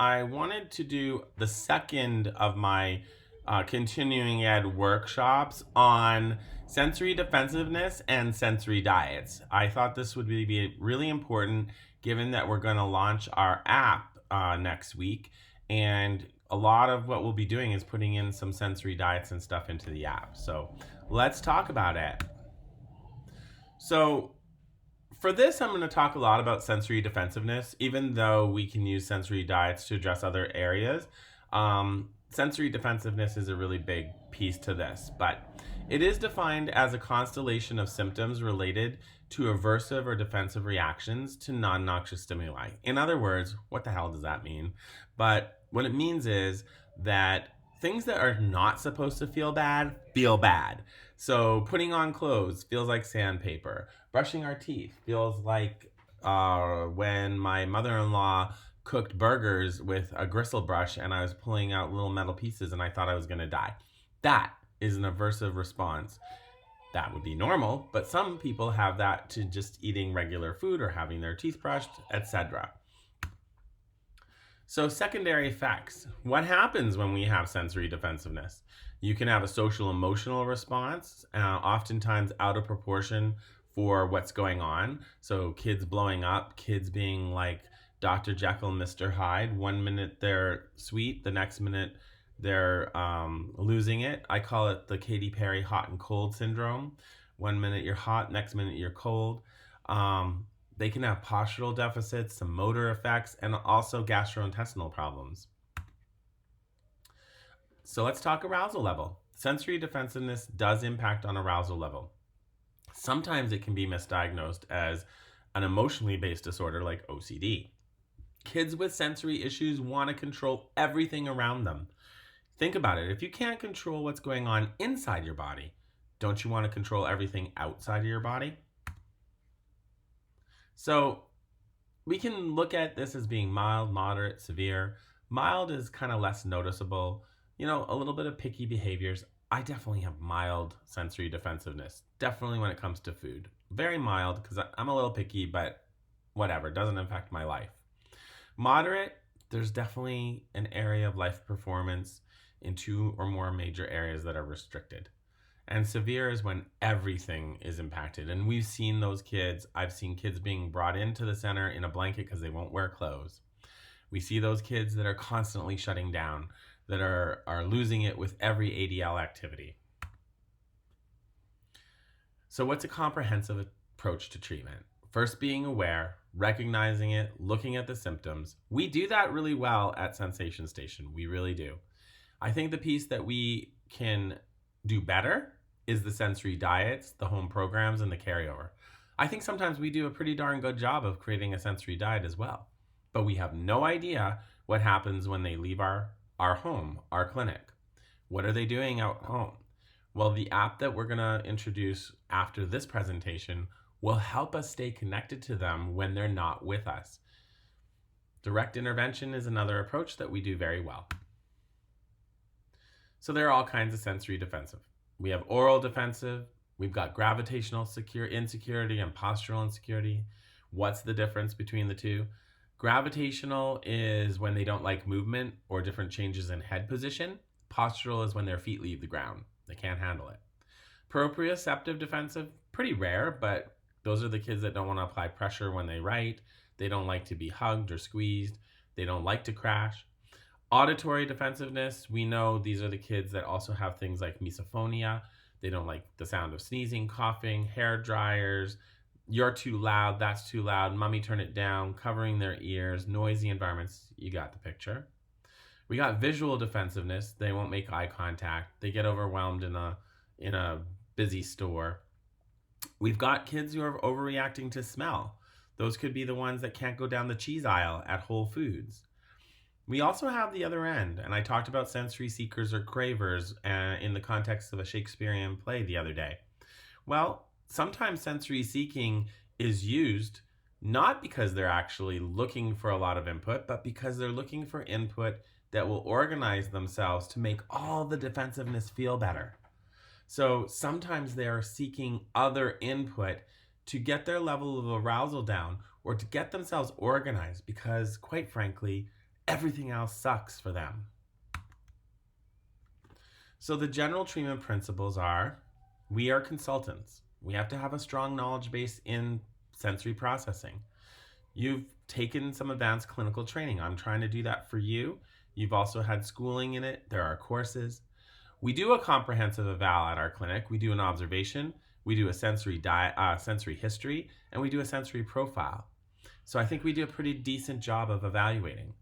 I wanted to do the second of my continuing ed workshops on sensory defensiveness and sensory diets. I thought this would be really important given that we're going to launch our app next week. And a lot of what we'll be doing is putting in some sensory diets and stuff into the app. So let's talk about it. So, for this, I'm going to talk a lot about sensory defensiveness, even though we can use sensory diets to address other areas. Sensory defensiveness is a really big piece to this, but it is defined as a constellation of symptoms related to aversive or defensive reactions to non noxious stimuli. In other words, what the hell does that mean? But what it means is that things that are not supposed to feel bad feel bad. So putting on clothes feels like sandpaper. Brushing our teeth feels like when my mother-in-law cooked burgers with a gristle brush and I was pulling out little metal pieces and I thought I was going to die. That is an aversive response. That would be normal, but some people have that to just eating regular food or having their teeth brushed, etc. So, secondary effects. What happens when we have sensory defensiveness? You can have a social emotional response, oftentimes out of proportion for what's going on. So, kids blowing up, kids being like Dr. Jekyll, Mr. Hyde. One minute they're sweet, the next minute they're losing it. I call it the Katy Perry hot and cold syndrome. One minute you're hot, next minute you're cold. They can have postural deficits, some motor effects, and also gastrointestinal problems. So let's talk arousal level. Sensory defensiveness does impact on arousal level. Sometimes it can be misdiagnosed as an emotionally based disorder like OCD. Kids with sensory issues want to control everything around them. Think about it. If you can't control what's going on inside your body, don't you want to control everything outside of your body? So we can look at this as being mild, moderate, severe. Mild is kind of less noticeable. A little bit of picky behaviors. I definitely have mild sensory defensiveness, definitely when it comes to food. Very mild because I'm a little picky, but whatever, doesn't affect my life. Moderate, there's definitely an area of life performance in two or more major areas that are restricted. And severe is when everything is impacted. And we've seen those kids. I've seen kids being brought into the center in a blanket because they won't wear clothes. We see those kids that are constantly shutting down, that are losing it with every ADL activity. So what's a comprehensive approach to treatment? First, being aware, recognizing it, looking at the symptoms. We do that really well at Sensation Station. We really do. I think the piece that we can do better is the sensory diets, the home programs, and the carryover. I think sometimes we do a pretty darn good job of creating a sensory diet as well, but we have no idea what happens when they leave our home, our clinic. What are they doing out home? Well, the app that we're going to introduce after this presentation will help us stay connected to them when they're not with us. Direct intervention is another approach that we do very well. So there are all kinds of sensory defensive. We have oral defensive, we've got gravitational insecurity and postural insecurity. What's the difference between the two? Gravitational is when they don't like movement or different changes in head position. Postural is when their feet leave the ground. They can't handle it. Proprioceptive defensive, pretty rare, but those are the kids that don't want to apply pressure when they write. They don't like to be hugged or squeezed. They don't like to crash. Auditory defensiveness, we know these are the kids that also have things like misophonia. They don't like the sound of sneezing, coughing, hair dryers. You're too loud, that's too loud, mommy turn it down, covering their ears, noisy environments. You got the picture. We got visual defensiveness. They won't make eye contact. They get overwhelmed in a busy store. We've got kids who are overreacting to smell. Those could be the ones that can't go down the cheese aisle at Whole Foods. We also have the other end, and I talked about sensory seekers or cravers in the context of a Shakespearean play the other day. Well, sometimes sensory seeking is used not because they're actually looking for a lot of input, but because they're looking for input that will organize themselves to make all the defensiveness feel better. So sometimes they are seeking other input to get their level of arousal down or to get themselves organized because, quite frankly, everything else sucks for them. So the general treatment principles are, we are consultants. We have to have a strong knowledge base in sensory processing. You've taken some advanced clinical training. I'm trying to do that for you. You've also had schooling in it. There are courses. We do a comprehensive eval at our clinic. We do an observation, we do a sensory history, and we do a sensory profile. So I think we do a pretty decent job of evaluating.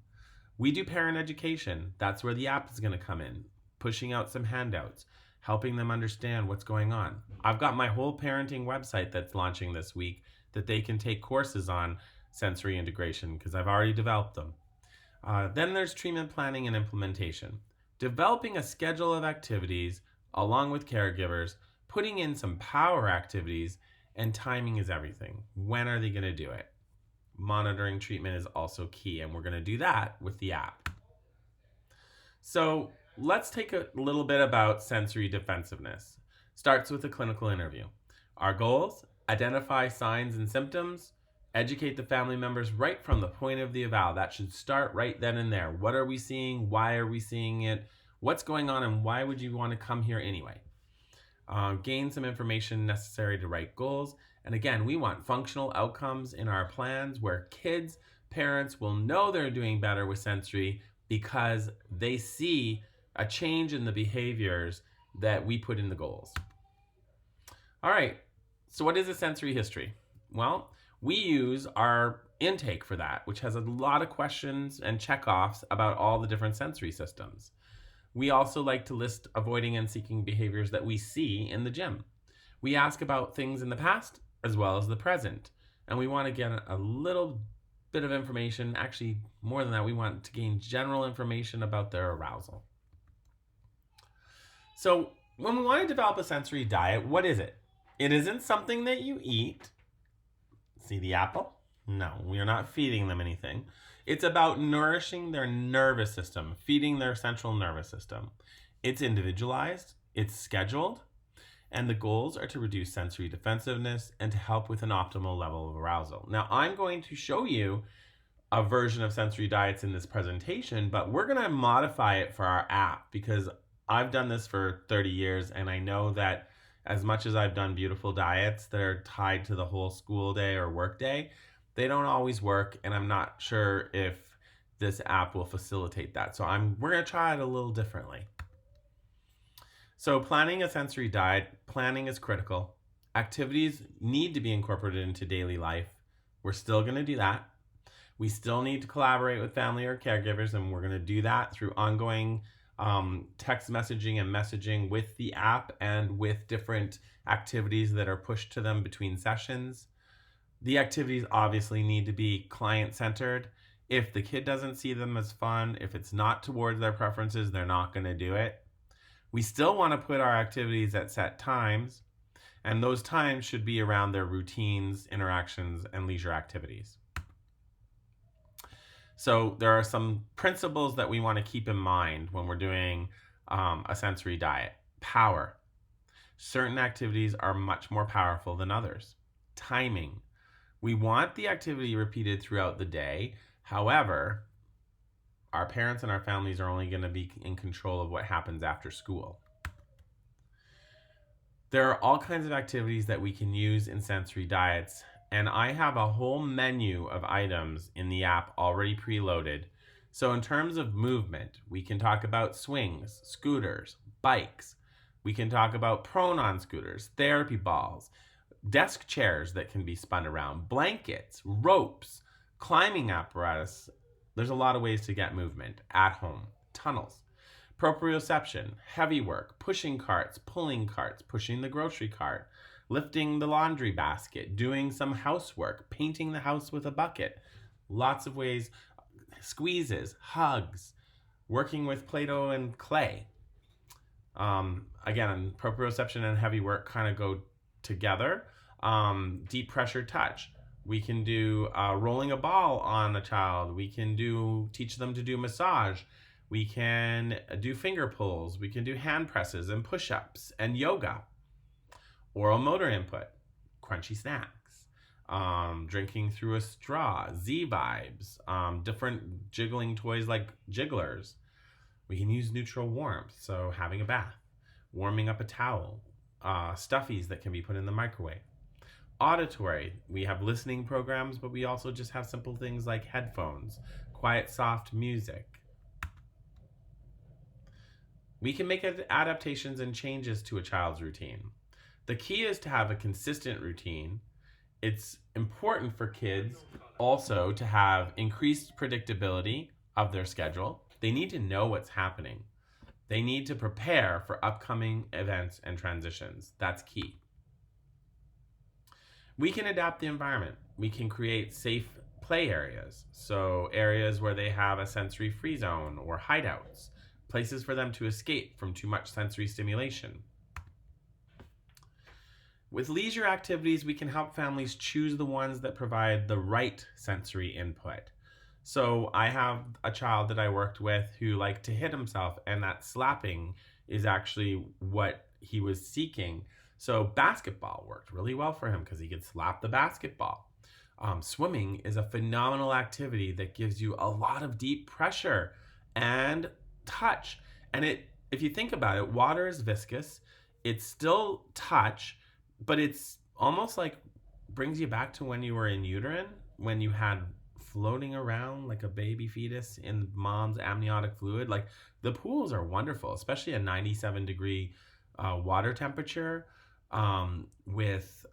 We do parent education. That's where the app is going to come in, pushing out some handouts, helping them understand what's going on. I've got my whole parenting website that's launching this week that they can take courses on sensory integration because I've already developed them. Then there's treatment planning and implementation. Developing a schedule of activities along with caregivers, putting in some power activities, and timing is everything. When are they going to do it? Monitoring treatment is also key, and we're going to do that with the app. So let's take a little bit about sensory defensiveness. Starts with a clinical interview. Our goals: identify signs and symptoms, educate the family members right from the point of the eval. That should start right then and there. What are we seeing? Why are we seeing it? What's going on, and why would you want to come here anyway? Gain some information necessary to write goals. And again, we want functional outcomes in our plans where kids, parents will know they're doing better with sensory because they see a change in the behaviors that we put in the goals. All right, so what is a sensory history? Well, we use our intake for that, which has a lot of questions and checkoffs about all the different sensory systems. We also like to list avoiding and seeking behaviors that we see in the gym. We ask about things in the past as well as the present, and we want to get a little bit of information. Actually, more than that, we want to gain general information about their arousal. So when we want to develop a sensory diet, what is it? It isn't something that you eat. See the apple? No, we are not feeding them anything. It's about nourishing their nervous system, feeding their central nervous system. It's individualized, it's scheduled, and the goals are to reduce sensory defensiveness and to help with an optimal level of arousal. Now, I'm going to show you a version of sensory diets in this presentation, but we're going to modify it for our app because I've done this for 30 years, and I know that as much as I've done beautiful diets that are tied to the whole school day or work day, they don't always work, and I'm not sure if this app will facilitate that. So we're going to try it a little differently. So planning a sensory diet, planning is critical. Activities need to be incorporated into daily life. We're still going to do that. We still need to collaborate with family or caregivers, and we're going to do that through ongoing text messaging and messaging with the app and with different activities that are pushed to them between sessions. The activities obviously need to be client-centered. If the kid doesn't see them as fun, if it's not towards their preferences, they're not going to do it. We still want to put our activities at set times, and those times should be around their routines, interactions, and leisure activities. So there are some principles that we want to keep in mind when we're doing a sensory diet. Power. Certain activities are much more powerful than others. Timing. We want the activity repeated throughout the day. However, our parents and our families are only going to be in control of what happens after school. There are all kinds of activities that we can use in sensory diets, and I have a whole menu of items in the app already preloaded. So in terms of movement, we can talk about swings, scooters, bikes. We can talk about prone on scooters, therapy balls, desk chairs that can be spun around, blankets, ropes, climbing apparatus. There's a lot of ways to get movement at home. Tunnels, proprioception, heavy work, pushing carts, pulling carts, pushing the grocery cart, lifting the laundry basket, doing some housework, painting the house with a bucket. Lots of ways. Squeezes, hugs, working with Play-Doh and clay. Again, proprioception and heavy work kind of go together. Deep pressure touch. We can do rolling a ball on a child. We can teach them to do massage. We can do finger pulls. We can do hand presses and push-ups and yoga. Oral motor input, crunchy snacks. drinking through a straw, Z-Vibes, different jiggling toys like jigglers. We can use neutral warmth, so having a bath, warming up a towel, stuffies that can be put in the microwave. Auditory, we have listening programs, but we also just have simple things like headphones, quiet, soft music. We can make adaptations and changes to a child's routine. The key is to have a consistent routine. It's important for kids also to have increased predictability of their schedule. They need to know what's happening. They need to prepare for upcoming events and transitions. That's key. We can adapt the environment. We can create safe play areas. So areas where they have a sensory-free zone or hideouts, places for them to escape from too much sensory stimulation. With leisure activities, we can help families choose the ones that provide the right sensory input. So I have a child that I worked with who liked to hit himself, and that slapping is actually what he was seeking. So basketball worked really well for him because he could slap the basketball. Swimming is a phenomenal activity that gives you a lot of deep pressure and touch. And if you think about it, water is viscous. It's still touch, but it's almost like brings you back to when you were in utero, when you had floating around like a baby fetus in mom's amniotic fluid. Like, the pools are wonderful, especially a 97-degree water temperature, with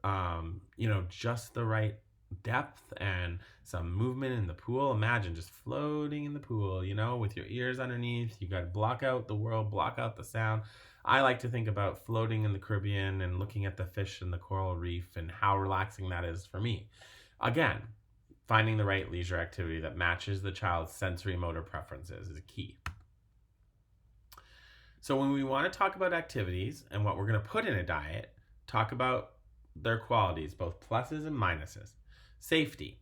just the right depth and some movement in the pool. Imagine just floating in the pool, with your ears underneath. You got to block out the world, block out the sound. I like to think about floating in the Caribbean and looking at the fish in the coral reef and how relaxing that is for me. Again, finding the right leisure activity that matches the child's sensory motor preferences is key. So when we want to talk about activities and what we're going to put in a diet, talk about their qualities, both pluses and minuses. Safety.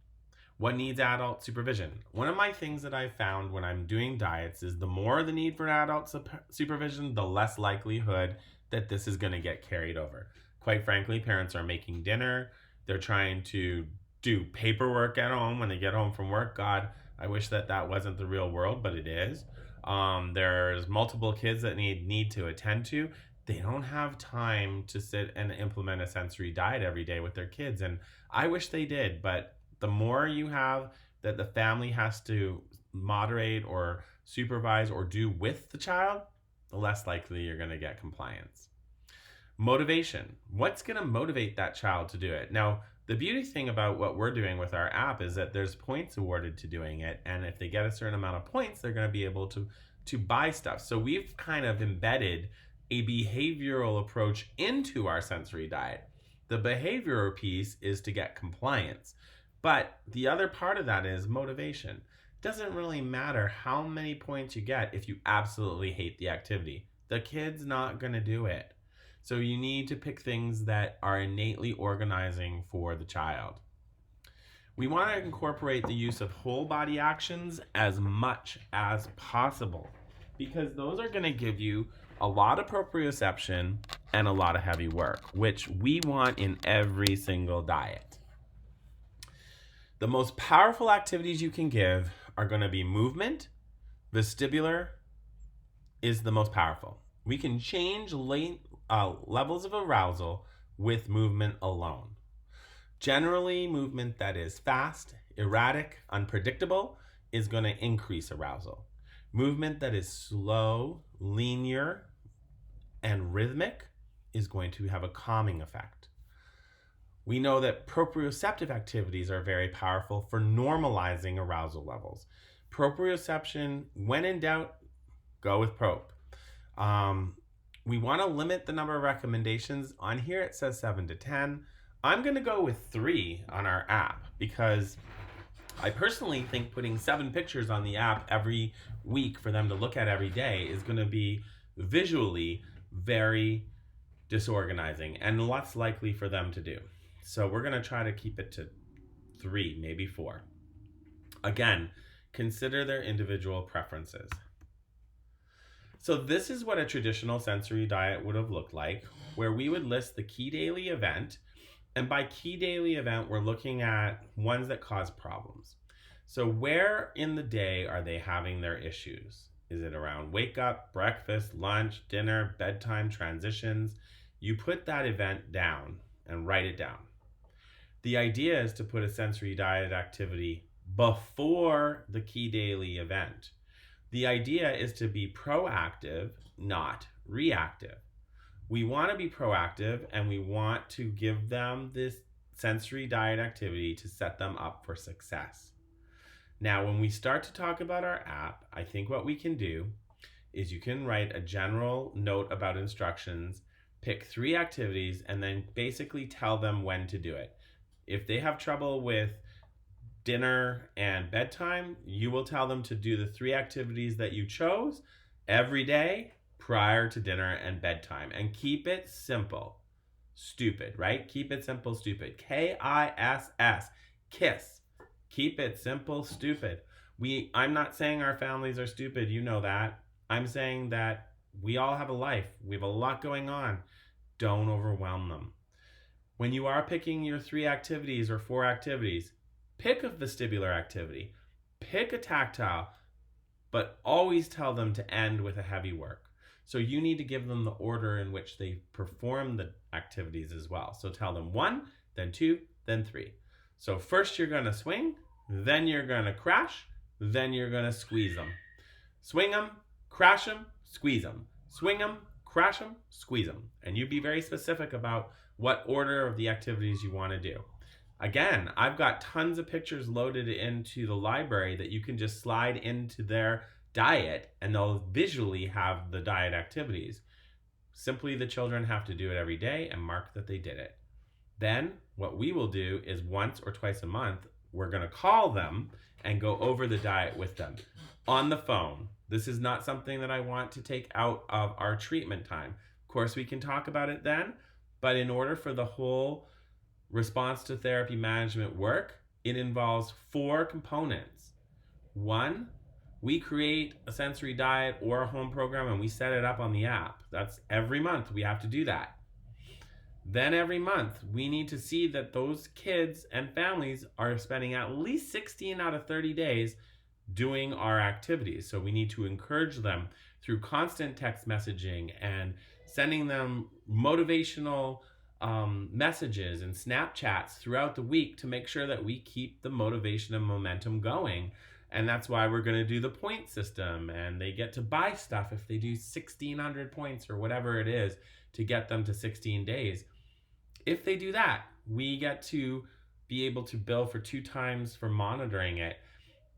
What needs adult supervision? One of my things that I found when I'm doing diets is the more the need for adult supervision, the less likelihood that this is going to get carried over. Quite frankly, parents are making dinner. They're trying to do paperwork at home when they get home from work. God, I wish that wasn't the real world, but it is. There's multiple kids that need to attend to. They don't have time to sit and implement a sensory diet every day with their kids. And I wish they did, but the more you have that the family has to moderate or supervise or do with the child, the less likely you're going to get compliance. Motivation. What's going to motivate that child to do it? Now, the beauty thing about what we're doing with our app is that there's points awarded to doing it. And if they get a certain amount of points, they're going to be able to buy stuff. So we've kind of embedded a behavioral approach into our sensory diet. The behavioral piece is to get compliance. But the other part of that is motivation. It doesn't really matter how many points you get if you absolutely hate the activity. The kid's not going to do it. So you need to pick things that are innately organizing for the child. We want to incorporate the use of whole body actions as much as possible, because those are going to give you a lot of proprioception and a lot of heavy work, which we want in every single diet. The most powerful activities you can give are going to be movement. Vestibular is the most powerful. We can change levels of arousal with movement alone. Generally, movement that is fast, erratic, unpredictable is going to increase arousal. Movement that is slow, linear, and rhythmic is going to have a calming effect. We know that proprioceptive activities are very powerful for normalizing arousal levels. Proprioception, when in doubt, go with prope. We want to limit the number of recommendations. On here it says 7 to 10. I'm going to go with 3 on our app because I personally think putting 7 pictures on the app every week for them to look at every day is going to be visually very disorganizing and less likely for them to do. So we're going to try to keep it to 3, maybe 4. Again, consider their individual preferences. So this is what a traditional sensory diet would have looked like, where we would list the key daily event And by key daily event, we're looking at ones that cause problems. So where in the day are they having their issues? Is it around wake up, breakfast, lunch, dinner, bedtime, transitions? You put that event down and write it down. The idea is to put a sensory diet activity before the key daily event. The idea is to be proactive, not reactive. We want to be proactive and we want to give them this sensory diet activity to set them up for success. Now, when we start to talk about our app, I think what we can do is you can write a general note about instructions, pick 3 activities, and then basically tell them when to do it. If they have trouble with dinner and bedtime, you will tell them to do the 3 activities that you chose every day prior to dinner and bedtime, and keep it simple. Stupid, right? Keep it simple, stupid. KISS, KISS. Keep it simple, stupid. I'm not saying our families are stupid, you know that. I'm saying that we all have a life. We have a lot going on. Don't overwhelm them. When you are picking your 3 activities or 4 activities, pick a vestibular activity, pick a tactile, but always tell them to end with a heavy work. So you need to give them the order in which they perform the activities as well. So tell them 1, then 2, then 3. So first you're going to swing, then you're going to crash, then you're going to squeeze them. Swing them, crash them, squeeze them. Swing them, crash them, squeeze them. And you be very specific about what order of the activities you want to do. Again, I've got tons of pictures loaded into the library that you can just slide into their diet and they'll visually have the diet activities. Simply the children have to do it every day and mark that they did it. Then what we will do is once or twice a month, we're going to call them and go over the diet with them on the phone. This is not something that I want to take out of our treatment time. Of course, we can talk about it then, but in order for the whole response to therapy management work, it involves 4 components. 1, we create a sensory diet or a home program and we set it up on the app. That's every month we have to do that. Then every month we need to see that those kids and families are spending at least 16 out of 30 days doing our activities. So we need to encourage them through constant text messaging and sending them motivational messages and Snapchats throughout the week to make sure that we keep the motivation and momentum going. And that's why we're going to do the point system, and they get to buy stuff if they do 1,600 points or whatever it is to get them to 16 days. If they do that, we get to be able to bill for 2 times for monitoring it.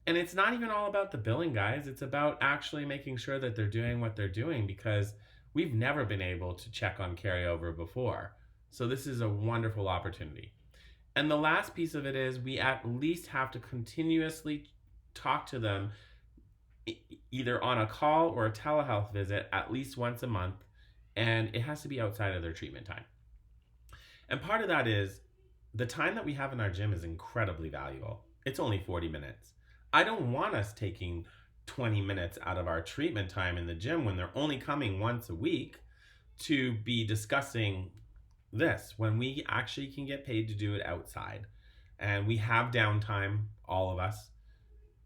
And it's not even all about the billing, guys. It's about actually making sure that they're doing what they're doing, because we've never been able to check on carryover before. So this is a wonderful opportunity. And the last piece of it is we at least have to continuously talk to them either on a call or a telehealth visit at least once a month, and it has to be outside of their treatment time. And part of that is the time that we have in our gym is incredibly valuable. It's only 40 minutes. I don't want us taking 20 minutes out of our treatment time in the gym when they're only coming once a week to be discussing this, when we actually can get paid to do it outside. And we have downtime, all of us.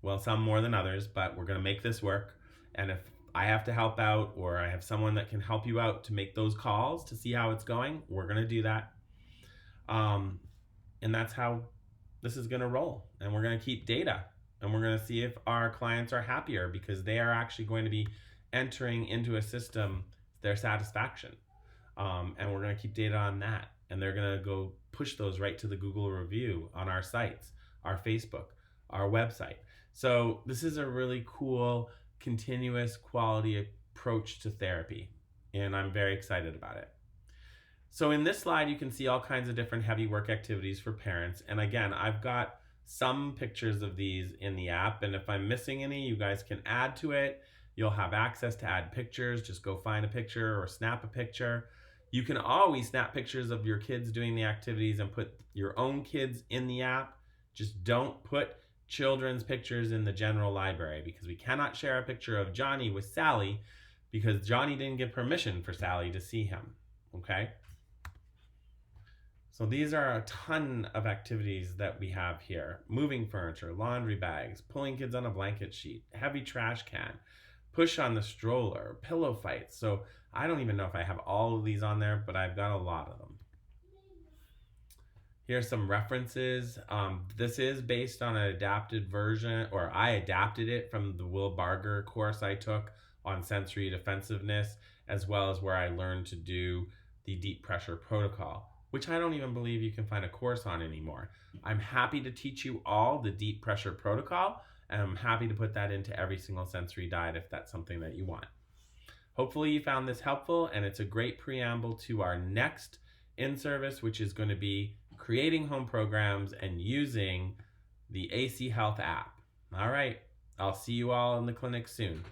Well, some more than others, but we're going to make this work. And if I have to help out, or I have someone that can help you out to make those calls to see how it's going, we're going to do that. And that's how this is going to roll. And we're going to keep data, and we're going to see if our clients are happier, because they are actually going to be entering into a system their satisfaction. And we're going to keep data on that. And they're going to go push those right to the Google review on our sites, our Facebook, our website. So this is a really cool, continuous quality approach to therapy, and I'm very excited about it. So in this slide, you can see all kinds of different heavy work activities for parents. And again, I've got some pictures of these in the app, and if I'm missing any, you guys can add to it. You'll have access to add pictures. Just go find a picture or snap a picture. You can always snap pictures of your kids doing the activities and put your own kids in the app. Just don't put children's pictures in the general library, because we cannot share a picture of Johnny with Sally because Johnny didn't give permission for Sally to see him. Okay? So these are a ton of activities that we have here. Moving furniture, laundry bags, pulling kids on a blanket sheet, heavy trash can, push on the stroller, pillow fights. So I don't even know if I have all of these on there, but I've got a lot of them. Here's some references. This is based on an adapted version, or I adapted it from the Will Barger course I took on sensory defensiveness, as well as where I learned to do the deep pressure protocol, which I don't even believe you can find a course on anymore. I'm happy to teach you all the deep pressure protocol, and I'm happy to put that into every single sensory diet if that's something that you want. Hopefully you found this helpful, and it's a great preamble to our next in-service, which is going to be creating home programs and using the AC Health app. All right, I'll see you all in the clinic soon.